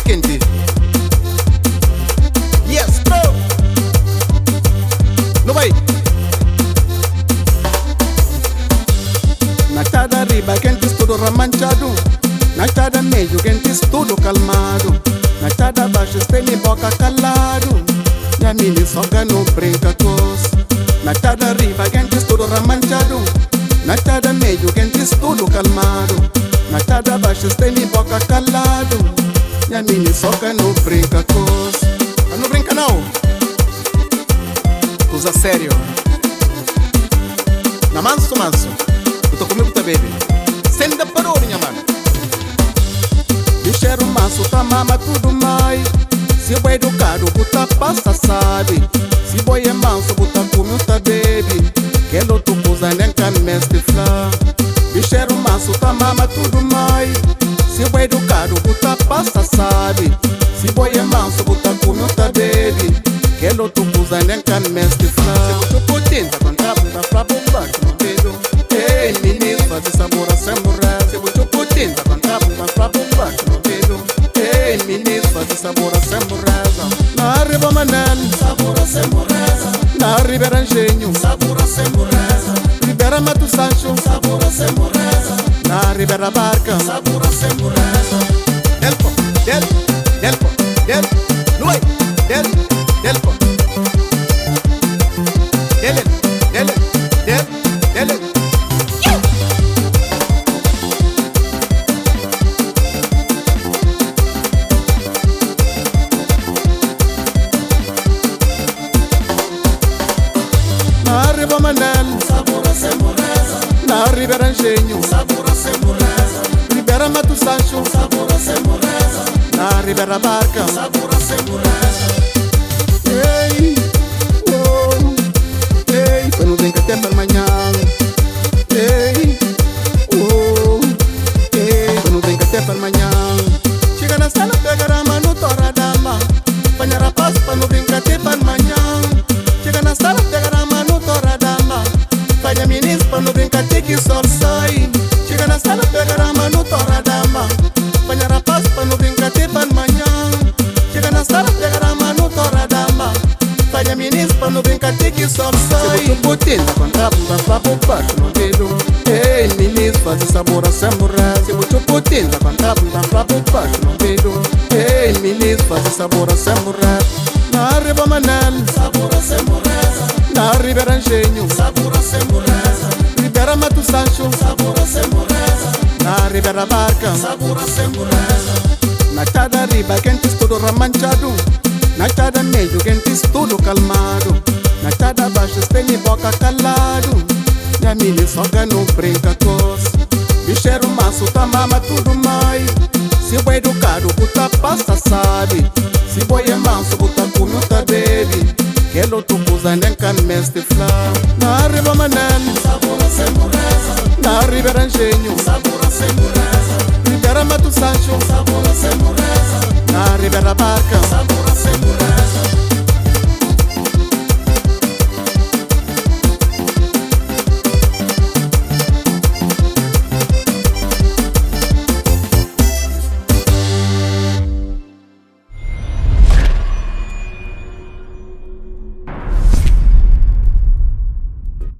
quente. Yes, bro. Não vai. Na tada riba quente tudo ramanchado. Na tada meio quente tudo calmado. Na tada baixo tem boca calado. Minha mini soca não brinca cos. Na tada riba quente tudo ramanchado. Na tada meio quente tudo calmado. Na tada baixo tem boca calado. Minha mini soca não brinca cos. Não brinca não. Usa sério. Na manso manso. Eu tô comigo tá baby. Senda parou minha mano. Bicheiro manso tá mama tudo mais. Se boi educado buta passa sabe. Se boi é manso buta comigo tá baby. Que lo tu usa nem can mestre flá. Bicheiro manso tá mama tudo mais. Se boi educado buta passa sabe. Se boi é manso buta comigo tá baby. Que lo tu usa nem can mestre flá. Se tu potenta contra bunda fra bomba no dedo. Ei menino faz sabor a samurai. Se tu potenta contra bunda fra bomba no dedo. Ei menino faz sabor a samurai. Na riba manel sabor a samurai. Na Ribeira Engenho sabor a samurai. Ribeira Mato Sancho sabor a samurai. Na Ribeira Barca sabor a samurai. Delpo, delpo, Luai, delpo. Dele. Na Riba Manel sabor a semoreza. Na Ribeira Engenho sabor a semoreza. Ribeira Mato Sancho sabor a semoreza. Na Ribeira Barca sabor a semoreza. Ei, oh, ei, para não brincar até para amanhã. Ei, oh, ei, para não brincar até para amanhã. Chega na sala, pega a mão no tora dama. Panha rapaz para não brincar até para amanhã. Chega na sala, pega a mão no tora dama. Panha menino para não brincar até que o sol sai. Chega na sala, pega a mão no tora dama. Panha rapaz para não brincar até para amanhã. Chega na sala, pega a mão no tora dama. Panha menino para não brincar até que o sol sai. Se você potenta contra bunda pra bombar no dedo. Ei menino faz sabor a samurai. Se você potenta contra bunda pra bombar no dedo. Ei menino faz sabor a samurai. Na Riba Manel sabor a semoreza. Na Ribeira Engenho sabor a semoreza. Ribeira Mato Sancho sabor a semoreza. Na Ribeira Barca sabor a semoreza. Na tada riba quente tudo ramanchado. Na tada meio quente tudo calmado. Na tada baixo tem boca calado. Minha mini soca não brinca cos. Bicheiro manso tá mama tudo mais. Se boi educado buta passa sabe. Se boi é manso buta comigo tá baby. Que lo tu usa nem can mestre flá. Na Riba Manel sabor a semoreza. Na Ribeira Engenho sabor a semoreza. Ribeira Mato Sancho sabor a semoreza. Na Ribeira Barca sabor a semoreza.